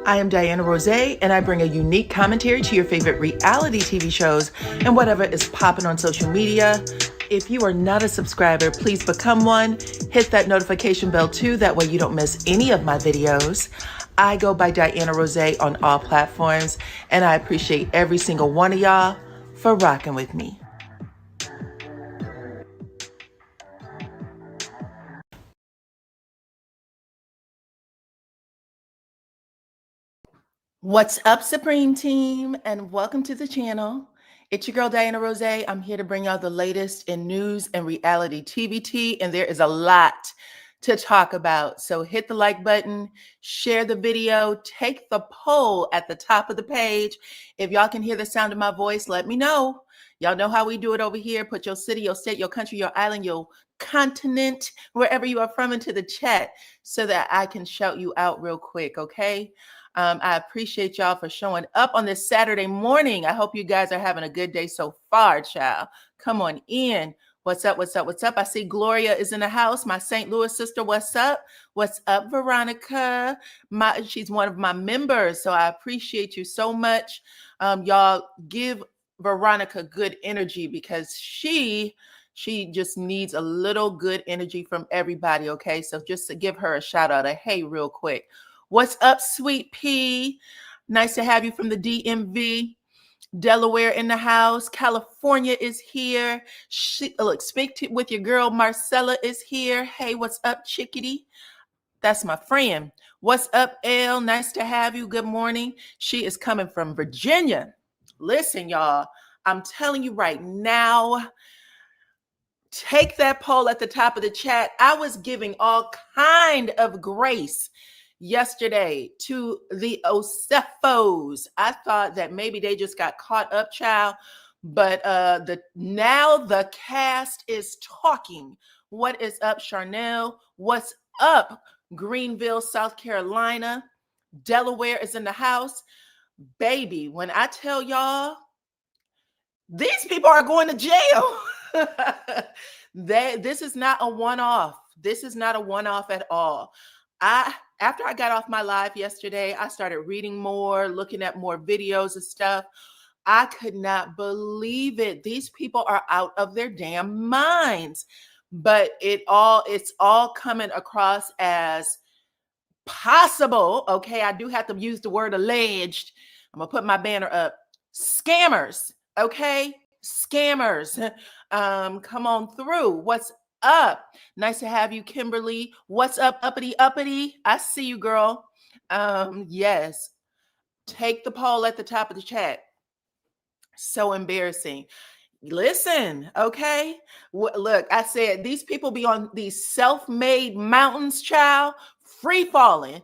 I am DYANAROZAY, and I bring a unique commentary to your favorite reality TV shows and whatever is popping on social media. If you are not a subscriber, please become one. Hit that notification bell too, that way you don't miss any of my videos. I go by DYANAROZAY on all platforms, and I appreciate every single one of y'all for rocking with me. What's up, Supreme Team, and welcome to the channel. It's your girl, DYANAROZAY. I'm here to bring y'all the latest in news and reality TVT, and there is a lot to talk about. So hit the like button, share the video, take the poll at the top of the page. If y'all can hear the sound of my voice, let me know. Y'all know how we do it over here. Put your city, your state, your country, your island, your continent, wherever you are from, into the chat so that I can shout you out real quick, okay? I appreciate y'all for showing up on this Saturday morning. I hope you guys are having a good day so far, child. Come on in. What's up? What's up? What's up? I see Gloria is in the house. My St. Louis sister. What's up? What's up, Veronica? She's one of my members, so I appreciate you so much. Y'all give Veronica good energy because she just needs a little good energy from everybody, okay? So just to give her a shout out, a hey real quick. What's up, Sweet Pea? Nice to have you from the DMV. Delaware in the house. California is here. Look, with your girl Marcella is here. Hey, what's up, Chickadee? That's my friend. What's up, Elle? Nice to have you. Good morning. She is coming from Virginia. Listen, y'all, I'm telling you right now, take that poll at the top of the chat. I was giving all kind of grace yesterday to the Ocephos. I thought that maybe they just got caught up, child, but now the cast is talking. What is up, Charnel? What's up, Greenville, South Carolina? Delaware is in the house. Baby, when I tell y'all, these people are going to jail. This is not a one-off. This is not a one-off at all. After I got off my live yesterday, I started reading more, looking at more videos and stuff. I could not believe it. These people are out of their damn minds. But it's all coming across as possible. Okay, I do have to use the word alleged. I'm gonna put my banner up. Scammers. Okay, scammers. Come on through. What's up? Nice to have you, Kimberly. What's up, uppity? I see you, girl. Yes. Take the poll at the top of the chat. So embarrassing. Listen, okay? Look, I said these people be on these self-made mountains, child, free falling.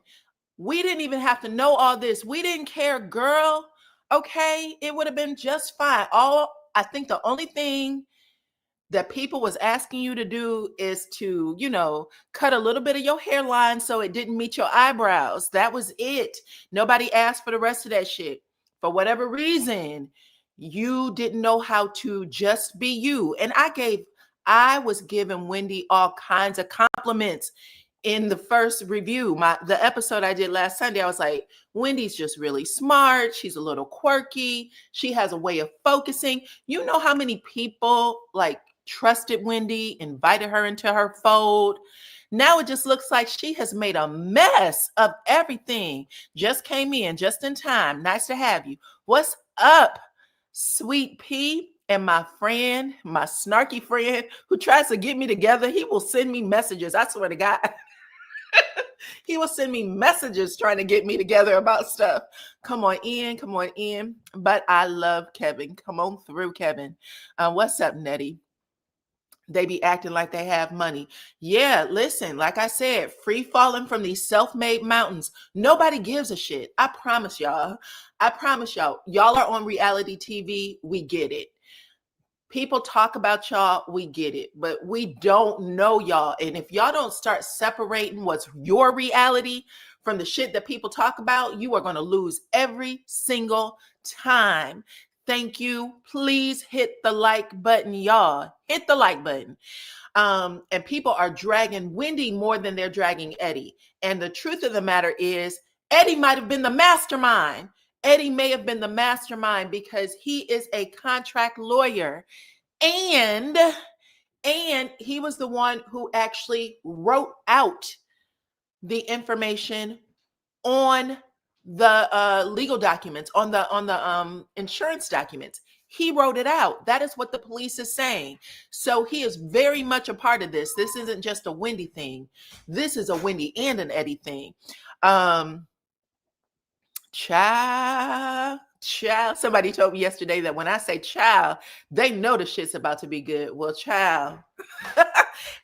We didn't even have to know all this. We didn't care, girl. Okay? It would have been just fine. I think the only thing that people was asking you to do is to, cut a little bit of your hairline so it didn't meet your eyebrows. That was it. Nobody asked for the rest of that shit. For whatever reason, you didn't know how to just be you. And I was giving Wendy all kinds of compliments in the first review, the episode I did last Sunday. I was like, Wendy's just really smart. She's a little quirky. She has a way of focusing. You know how many people trusted Wendy, invited her into her fold. Now it just looks like she has made a mess of everything. Just came in just in time. Nice to have you. What's up, Sweet Pea? And my friend, my snarky friend who tries to get me together, he will send me messages. I swear to God. He will send me messages trying to get me together about stuff. Come on in. But I love Kevin. Come on through, Kevin. What's up, Nettie? They be acting like they have money. Yeah, listen, like I said, free falling from these self-made mountains. Nobody gives a shit. I promise y'all. Y'all are on reality TV. We get it. People talk about y'all, we get it, but we don't know y'all. And if y'all don't start separating what's your reality from the shit that people talk about, you are going to lose every single time. Thank you. Please hit the like button, y'all. Hit the like button. And people are dragging Wendy more than they're dragging Eddie. And the truth of the matter is, Eddie might have been the mastermind. Eddie may have been the mastermind because he is a contract lawyer. And he was the one who actually wrote out the information on the legal documents, on the insurance documents. He wrote it out. That is what the police is saying. So he is very much a part of this. This isn't just a Wendy thing. This is a Wendy and an Eddie thing. Child. Somebody told me yesterday that when I say child, they know the shit's about to be good. Well, child,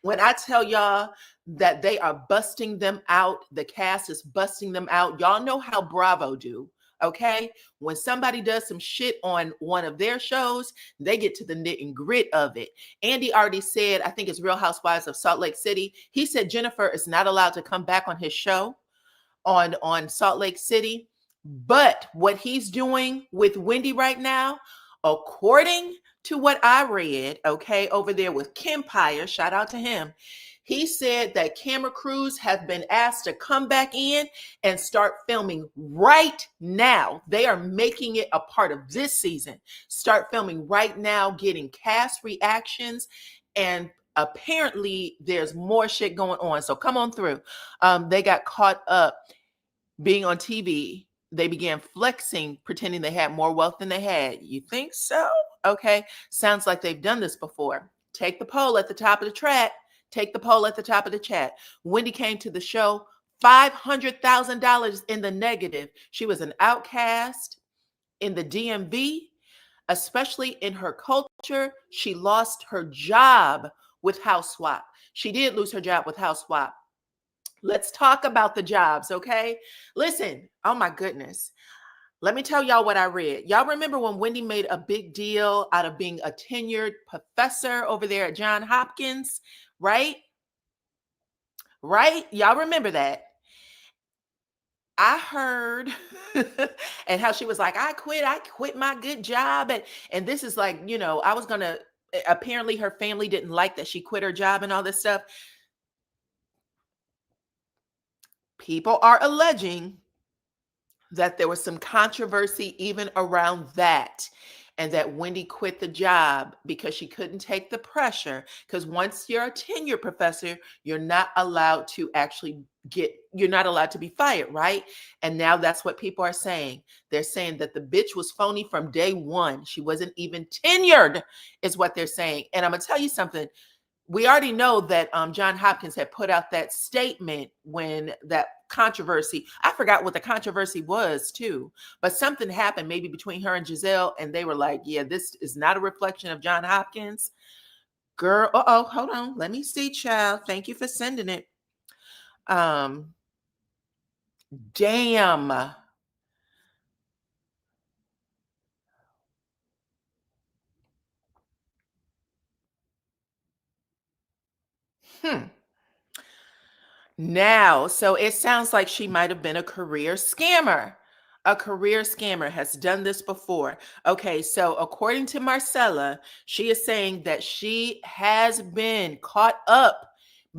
when I tell y'all that they are busting them out, the cast is busting them out. Y'all know how Bravo do. Okay. When somebody does some shit on one of their shows, they get to the nit and grit of it. Andy already said, I think it's Real Housewives of Salt Lake City. He said Jennifer is not allowed to come back on his show on Salt Lake City. But what he's doing with Wendy right now, according to what I read, okay, over there with Kempire, shout out to him, he said that camera crews have been asked to come back in and start filming right now. They are making it a part of this season. Start filming right now, getting cast reactions, and apparently there's more shit going on. So come on through. They got caught up being on TV. They began flexing, pretending they had more wealth than they had. You think so? Okay. Sounds like they've done this before. Take the poll at the top of the chat. Take the poll at the top of the chat. Wendy came to the show $500,000 in the negative. She was an outcast in the DMV, especially in her culture. She lost her job with House Swap. She did lose her job with House Swap. Let's talk about the jobs, okay? Listen, oh my goodness. Let me tell y'all what I read. Y'all remember when Wendy made a big deal out of being a tenured professor over there at Johns Hopkins, right? Right? Y'all remember that? I heard and how she was like, I quit my good job. And this is like, you know, I was gonna, apparently her family didn't like that she quit her job and all this stuff. People are alleging that there was some controversy even around that, and that Wendy quit the job because she couldn't take the pressure. Because once you're a tenured professor, you're not allowed to you're not allowed to be fired, right? And now that's what people are saying. They're saying that the bitch was phony from day one. She wasn't even tenured, is what they're saying. And I'm gonna tell you something. We already know that Johns Hopkins had put out that statement when that controversy, I forgot what the controversy was too, but something happened maybe between her and Giselle, and they were like, yeah, this is not a reflection of Johns Hopkins. Girl, hold on. Let me see, child. Thank you for sending it. Damn. Now, so it sounds like she might have been a career scammer. A career scammer has done this before. Okay, so according to Marcella, she is saying that she has been caught up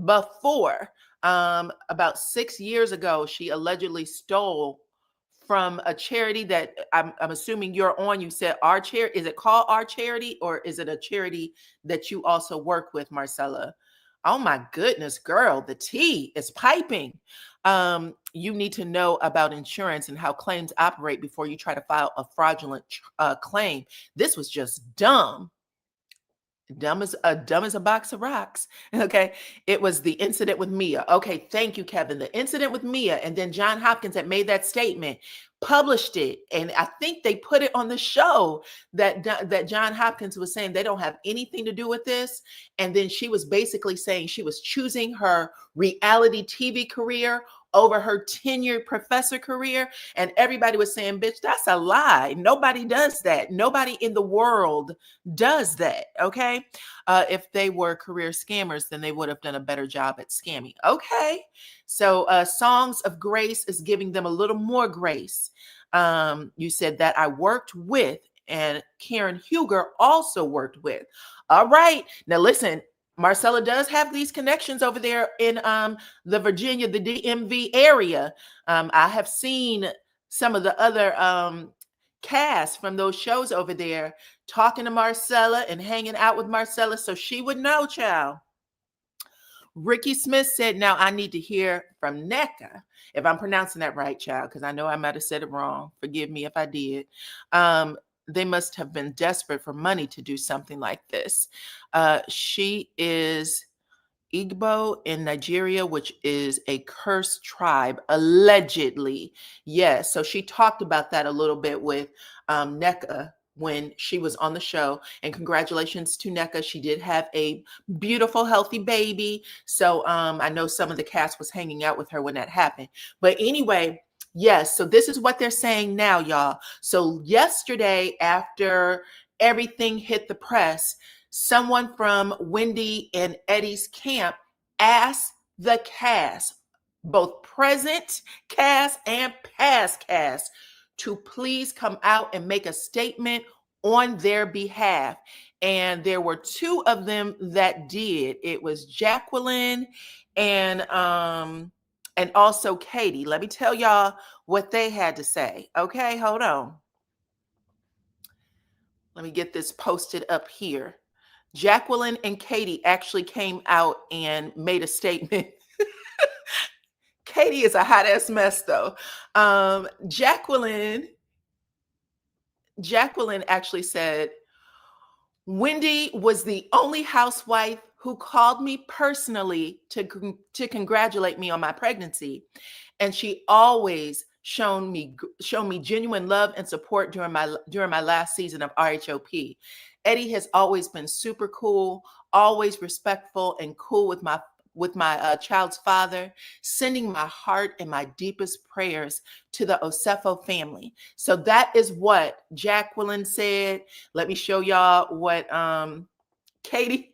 before. About 6 years ago, she allegedly stole from a charity that I'm assuming you're on. You said Our Charity. Is it called Our Charity, or is it a charity that you also work with, Marcella? Oh my goodness, girl, the tea is piping. You need to know about insurance and how claims operate before you try to file a fraudulent claim. This was just dumb. Dumb as a box of rocks. Okay. It was the incident with Mia. Okay. Thank you, Kevin. The incident with Mia. And then Johns Hopkins had made that statement, published it. And I think they put it on the show that Johns Hopkins was saying they don't have anything to do with this. And then she was basically saying she was choosing her reality TV career over her tenured professor career. And everybody was saying, bitch, that's a lie. Nobody does that. Nobody in the world does that. Okay. If they were career scammers, then they would have done a better job at scamming. Okay. So Songs of Grace is giving them a little more grace. You said that I worked with, and Karen Huger also worked with. All right. Now listen, Marcella does have these connections over there in the Virginia, the DMV area. I have seen some of the other cast from those shows over there talking to Marcella and hanging out with Marcella, so she would know, child. Ricky Smith said, now I need to hear from NECA. If I'm pronouncing that right, child, because I know I might have said it wrong. Forgive me if I did. They must have been desperate for money to do something like this. She is Igbo in Nigeria, which is a cursed tribe, allegedly. Yes. So she talked about that a little bit with NECA when she was on the show. And congratulations to NECA. She did have a beautiful, healthy baby. So I know some of the cast was hanging out with her when that happened. But anyway, yes. So this is what they're saying now, y'all. So yesterday, after everything hit the press, someone from Wendy and Eddie's camp asked the cast, both present cast and past cast, to please come out and make a statement on their behalf. And there were two of them that did. It was Jacqueline and also Katie. Let me tell y'all what they had to say. Okay, hold on. Let me get this posted up here. Jacqueline and Katie actually came out and made a statement. Katie is a hot ass mess though. Jacqueline actually said, Wendy was the only housewife who called me personally to congratulate me on my pregnancy. And she always shown me genuine love and support during my last season of RHOP. Eddie has always been super cool, always respectful and cool with my child's father, sending my heart and my deepest prayers to the Osefo family. So that is what Jacqueline said. Let me show y'all what Katie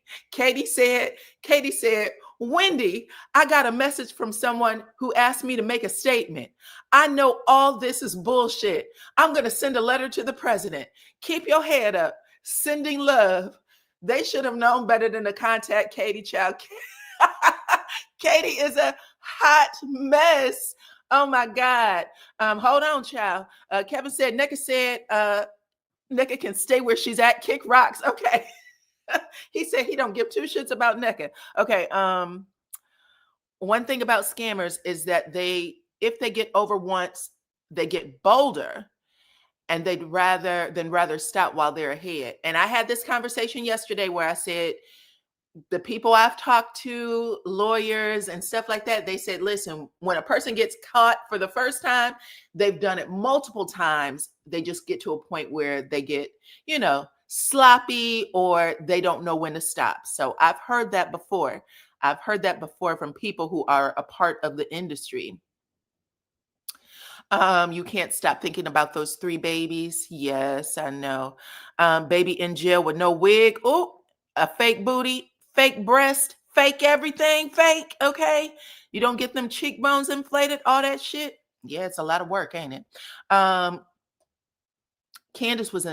said. Katie said, Wendy, I got a message from someone who asked me to make a statement. I know all this is bullshit. I'm going to send a letter to the president. Keep your head up. Sending love. They should have known better than to contact Katie, child. Katie is a hot mess. Oh my God. Hold on, child. Kevin said, NECA can stay where she's at, kick rocks. Okay. He said he don't give two shits about NECA. Okay. One thing about scammers is that if they get over once, they get bolder. And they'd rather stop while they're ahead. And I had this conversation yesterday where I said, the people I've talked to, lawyers and stuff like that, they said, listen, when a person gets caught for the first time, they've done it multiple times. They just get to a point where they get, sloppy, or they don't know when to stop. So I've heard that before. I've heard that before from people who are a part of the industry. You can't stop thinking about those 3 babies. Yes, I know. Baby in jail with no wig. Oh, a fake booty, fake breast, fake everything, fake. Okay. You don't get them cheekbones inflated, all that shit. Yeah, it's a lot of work, ain't it? Candace was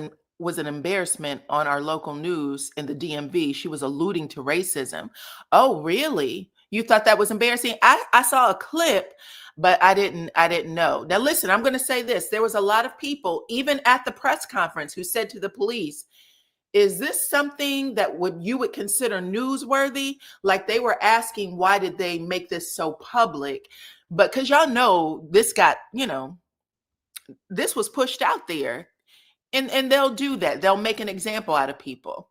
an embarrassment on our local news in the DMV. She was alluding to racism. Oh, really? You thought that was embarrassing? I saw a clip, but I didn't know. Now listen, I'm going to say this. There was a lot of people, even at the press conference, who said to the police, is this something that you would consider newsworthy? Like they were asking, why did they make this so public? But because y'all know this got, this was pushed out there. And they'll do that. They'll make an example out of people.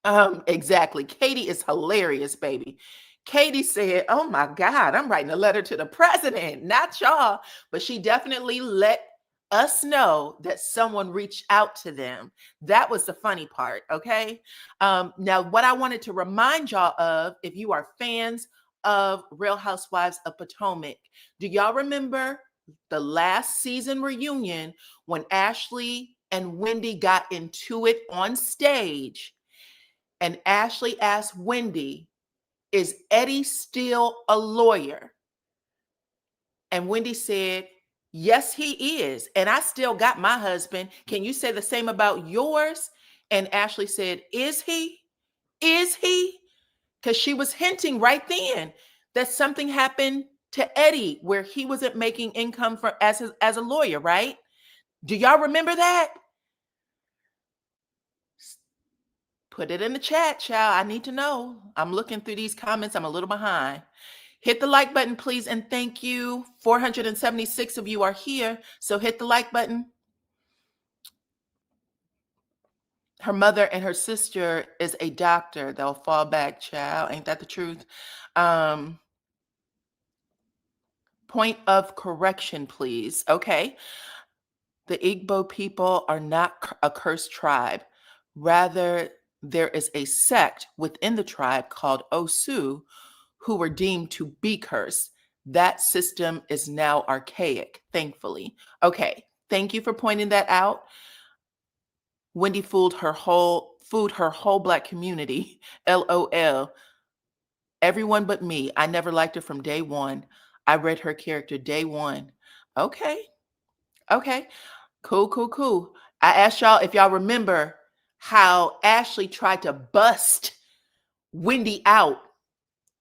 Exactly. Katie is hilarious, baby. Katie said, oh my God, I'm writing a letter to the president, not y'all. But she definitely let us know that someone reached out to them. That was the funny part, okay? Now, what I wanted to remind y'all of, if you are fans of Real Housewives of Potomac, do y'all remember the last season reunion when Ashley and Wendy got into it on stage? And Ashley asked Wendy, is Eddie still a lawyer? And Wendy said, yes, he is. And I still got my husband. Can you say the same about yours? And Ashley said, is he? Is he? because she was hinting right then that something happened to Eddie where he wasn't making income for as a lawyer, right? Do y'all remember that? Put it in the chat, child. I need to know. I'm looking through these comments. I'm a little behind. Hit the like button, please, and thank you. 476 of you are here, so hit the like button. Her mother and her sister is a doctor. They'll fall back, child. Ain't that the truth? Point of correction, please. Okay. The Igbo people are not a cursed tribe. Rather, there is a sect within the tribe called Osu who were deemed to be cursed. That system is now archaic, thankfully. Okay, thank you for pointing that out. Wendy fooled her whole Black community. LOL. Everyone but me. I never liked her from day one. I read her character day one. Okay. Cool. I asked y'all if y'all remember how Ashley tried to bust Wendy out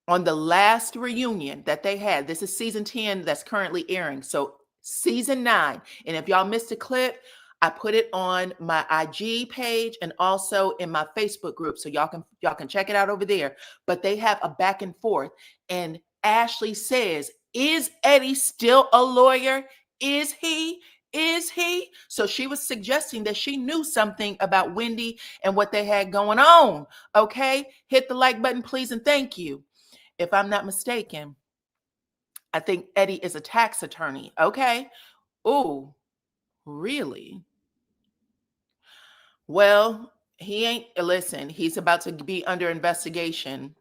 on the last reunion that they had. This is season 10 that's currently airing. So season 9. And if y'all missed a clip, I put it on my IG page and also in my Facebook group. So y'all can check it out over there. But they have a back and forth. And Ashley says, "Is Eddie still a lawyer? Is he? Is he?" So she was suggesting that she knew something about Wendy and what they had going on. Okay, hit the like button, please, and thank you. If I'm not mistaken, I think Eddie is a tax attorney. Okay. Oh, really? Well, he ain't, listen, he's about to be under investigation.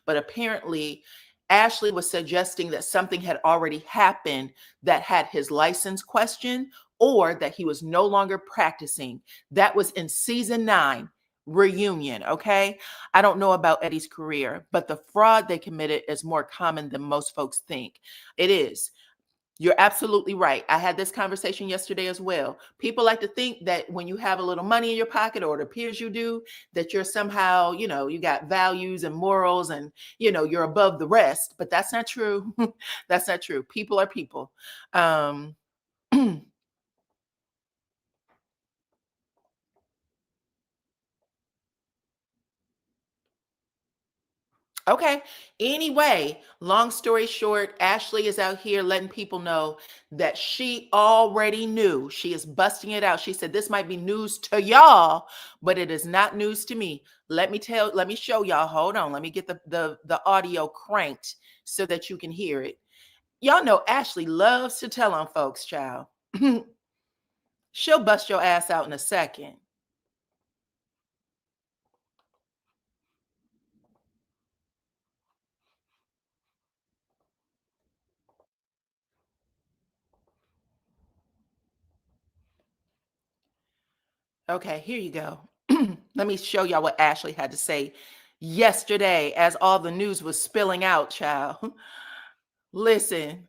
But apparently, Ashley was suggesting that something had already happened that had his license questioned or that he was no longer practicing. That was in season 9 reunion. Okay. I don't know about Eddie's career, but the fraud they committed is more common than most folks think. It is. You're absolutely right. I had this conversation yesterday as well. People like to think that when you have a little money in your pocket, or it appears you do, that you're somehow, you got values and morals and, you're above the rest. But that's not true. That's not true. People are people. Okay. Anyway, long story short, Ashley is out here letting people know that she already knew. She is busting it out. She said, "This might be news to y'all, but it is not news to me." Let me show y'all. Hold on. Let me get the audio cranked so that you can hear it. Y'all know Ashley loves to tell on folks, child. She'll bust your ass out in a second. Okay, here you go. Let me show y'all what Ashley had to say yesterday as all the news was spilling out, child. Listen.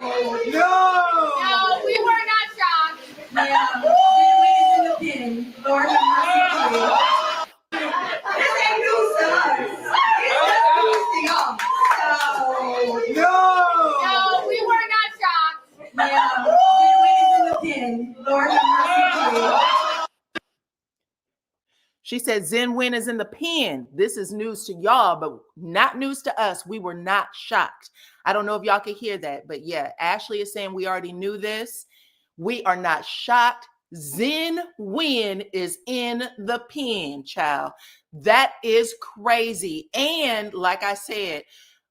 Oh, no, we were not shocked. Yeah, we in the pin. Lord have mercy. This ain't news to us. It's news to y'all. No, we were not shocked. Yeah, we in the pin. Lord have mercy. She said Zen Win is in the pen. This is news to y'all, but not news to us. We were not shocked. I don't know if y'all could hear that, but yeah, Ashley is saying we already knew this. We are not shocked. Zen Win is in the pen, child. That is crazy. And like I said,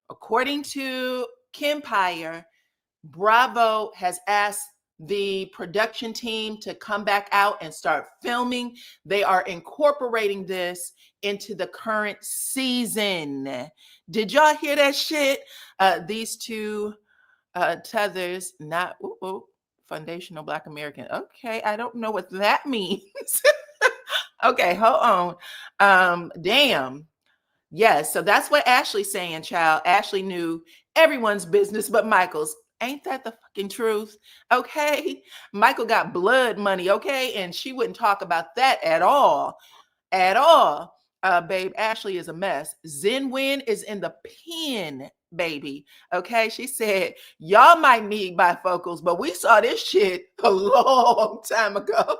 according to Kempire, Bravo has asked the production team to come back out and start filming. They are incorporating this into the current season. Did y'all hear that shit? These two tethers, not foundational Black American. Okay, I don't know what that means. Okay, hold on. Damn. Yes, so that's what Ashley's saying, child. Ashley knew everyone's business but Michael's. Ain't that the fucking truth? Okay. Michael got blood money, okay? And she wouldn't talk about that at all. At all. Babe, Ashley is a mess. Zen Win is in the pen, baby. Okay. She said, y'all might need bifocals, but we saw this shit a long time ago.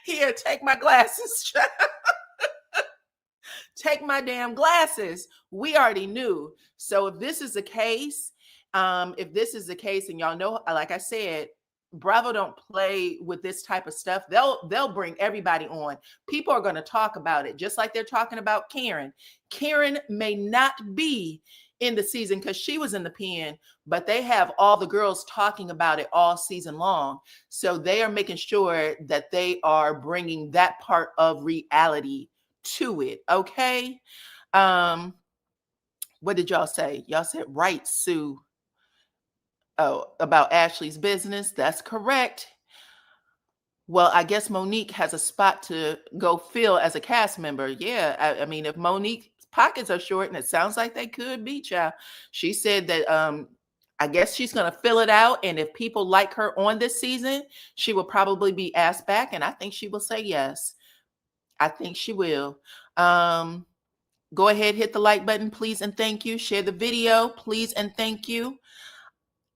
Here, take my glasses. Take my damn glasses. We already knew. So if this is the case, and y'all know, like I said, Bravo don't play with this type of stuff. They'll bring everybody on. People are going to talk about it, just like they're talking about Karen. Karen may not be in the season because she was in the pen, but they have all the girls talking about it all season long. So they are making sure that they are bringing that part of reality to it. Okay. What did y'all say? Y'all said right, Sue. Oh, about Ashley's business. That's correct. Well, I guess Monique has a spot to go fill as a cast member. Yeah. I mean, if Monique's pockets are short, and it sounds like they could be, child. She said that I guess she's gonna fill it out. And if people like her on this season, she will probably be asked back. And I think she will say yes. I think she will. Go ahead, hit the like button, please and thank you. Share the video, please and thank you.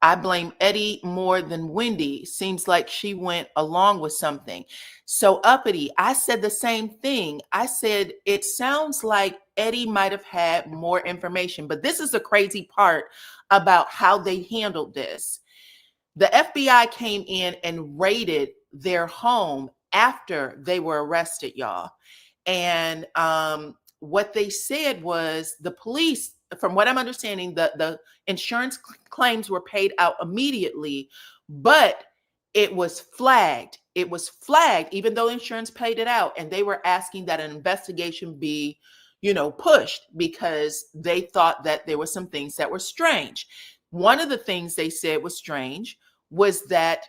I blame Eddie more than Wendy. Seems like she went along with something. So uppity, I said the same thing. I said, it sounds like Eddie might have had more information, but this is the crazy part about how they handled this. The FBI came in and raided their home after they were arrested, y'all. And what they said was the police, from what I'm understanding, the insurance claims were paid out immediately, but it was flagged. It was flagged, even though insurance paid it out. And they were asking that an investigation be, pushed because they thought that there were some things that were strange. One of the things they said was strange was that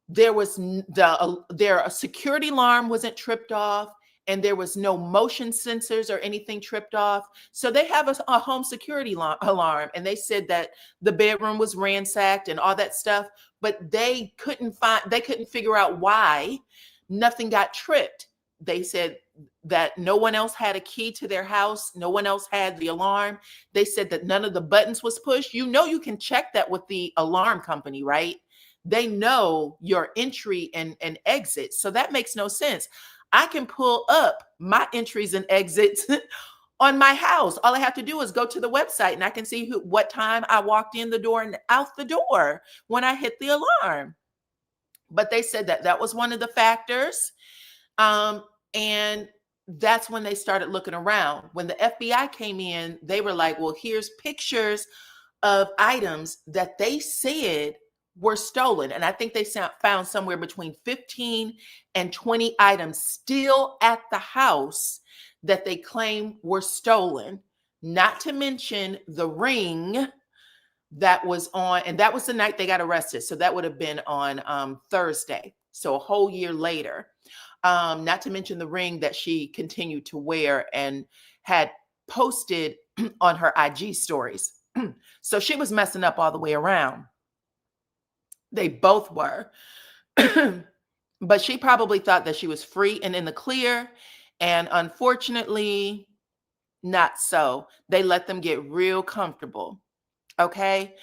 there was a security alarm wasn't tripped off, and there was no motion sensors or anything tripped off. So they have a home security alarm, and they said that the bedroom was ransacked and all that stuff, but they couldn't figure out why nothing got tripped. They said that no one else had a key to their house. No one else had the alarm. They said that none of the buttons was pushed. You can check that with the alarm company, right? They know your entry and exit. So that makes no sense. I can pull up my entries and exits on my house. All I have to do is go to the website and I can see what time I walked in the door and out the door when I hit the alarm. But they said that was one of the factors. And that's when they started looking around. When the FBI came in, they were like, well, here's pictures of items that they said were stolen. And I think they found somewhere between 15 and 20 items still at the house that they claim were stolen, not to mention the ring that was on, and that was the night they got arrested. So that would have been on Thursday. So a whole year later. Not to mention the ring that she continued to wear and had posted on her IG stories. So she was messing up all the way around. They both were. But she probably thought that she was free and in the clear. And unfortunately, not so. They let them get real comfortable. Okay.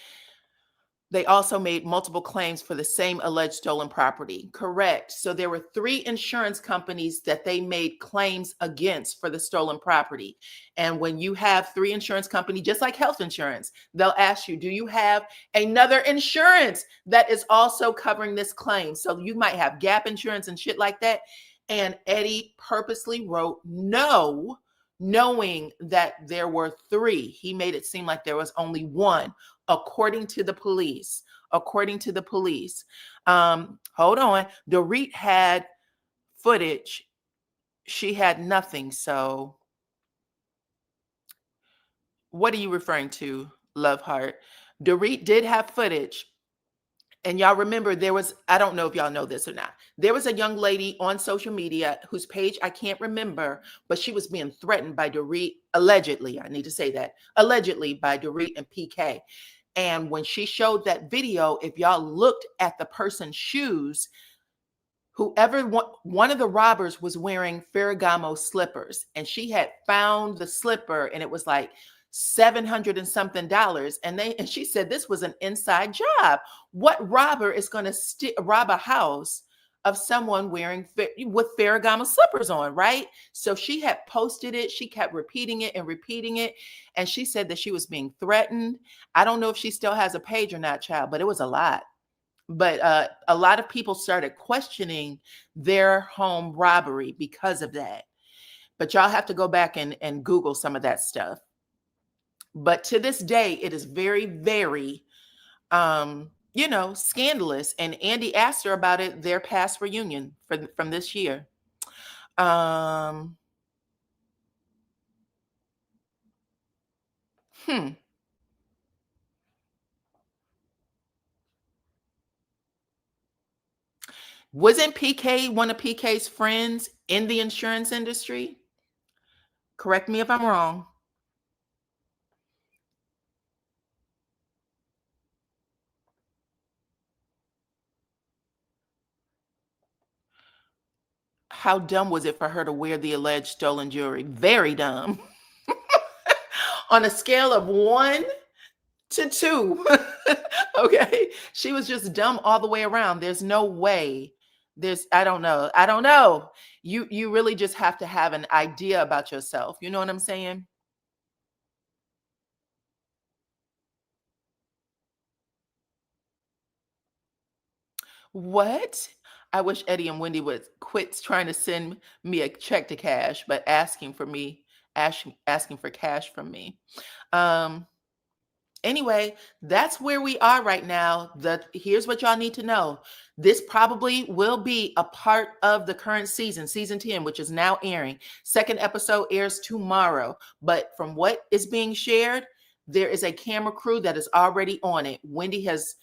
They also made multiple claims for the same alleged stolen property. Correct. So there were 3 insurance companies that they made claims against for the stolen property. And when you have 3 insurance companies, just like health insurance, they'll ask you, do you have another insurance that is also covering this claim? So you might have gap insurance and shit like that. And Eddie purposely wrote no, knowing that there were 3. He made it seem like there was only 1. According to the police. Hold on. Dorit had footage. She had nothing. So what are you referring to, Love Heart? Dorit did have footage. And y'all remember there was, I don't know if y'all know this or not. There was a young lady on social media whose page I can't remember, but she was being threatened by Dorit, allegedly. I need to say that. Allegedly by Dorit and PK. And when she showed that video, if y'all looked at the person's shoes, one of the robbers was wearing Ferragamo slippers, and she had found the slipper, and it was like $700 and something. And she said this was an inside job. What robber is going to rob a house of someone with Ferragamo slippers on, right? So she had posted it. She kept repeating it and repeating it. And she said that she was being threatened. I don't know if she still has a page or not, child, but it was a lot. But a lot of people started questioning their home robbery because of that. But y'all have to go back and Google some of that stuff. But to this day, it is very, very, scandalous. And Andy asked her about it, their past reunion from this year. Wasn't PK one of PK's friends in the insurance industry? Correct me if I'm wrong. How dumb was it for her to wear the alleged stolen jewelry? Very dumb. On a scale of 1 to 2. Okay. She was just dumb all the way around. There's no way. I don't know. You really just have to have an idea about yourself. You know what I'm saying? What? I wish Eddie and Wendy would quit trying to send me a check to cash, but asking for cash from me. Anyway, that's where we are right now. Here's what y'all need to know. This probably will be a part of the current season 10, which is now airing. Second episode airs tomorrow. But from what is being shared, there is a camera crew that is already on it. Wendy has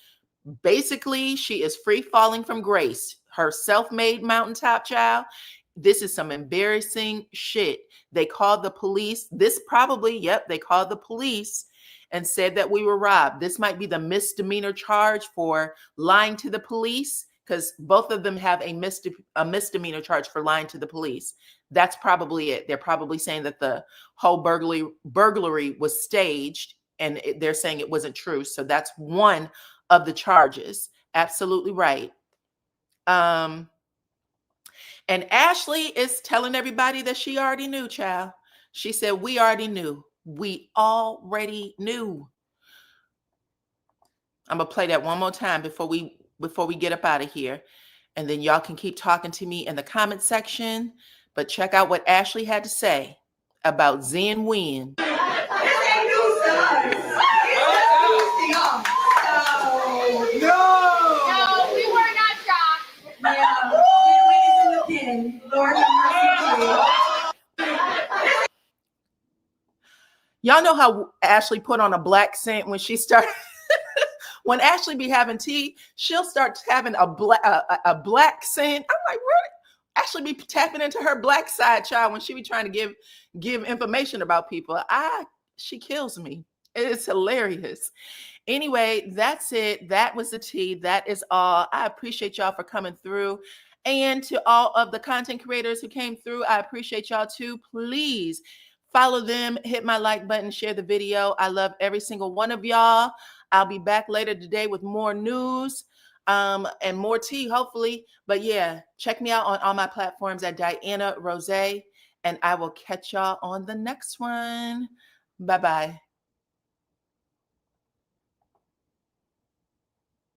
basically, she is free falling from grace. Her self-made mountaintop child. This is some embarrassing shit. They called the police. They called the police and said that we were robbed. This might be the misdemeanor charge for lying to the police, because both of them have a misdemeanor charge for lying to the police. That's probably it. They're probably saying that the whole burglary was staged, and they're saying it wasn't true. So that's one of the charges. Absolutely right. And Ashley is telling everybody that she already knew, child. She said, we already knew. We already knew. I'm going to play that one more time before we get up out of here. And then y'all can keep talking to me in the comment section. But check out what Ashley had to say about Zen Win. This ain't news to us. No, we were not shocked. Yeah, we went in the pin. Lord have mercy. Y'all know how Ashley put on a black scent when she started. When Ashley be having tea, she'll start having a black scent. I'm like, really? Ashley be tapping into her black side, child, when she be trying to give information about people. She kills me. It's hilarious. Anyway, that's it. That was the tea. That is all. I appreciate y'all for coming through. And to all of the content creators who came through, I appreciate y'all too. Please follow them, hit my like button, share the video. I love every single one of y'all. I'll be back later today with more news and more tea, hopefully. But yeah, check me out on all my platforms at DYANAROZAY, and I will catch y'all on the next one. Bye-bye.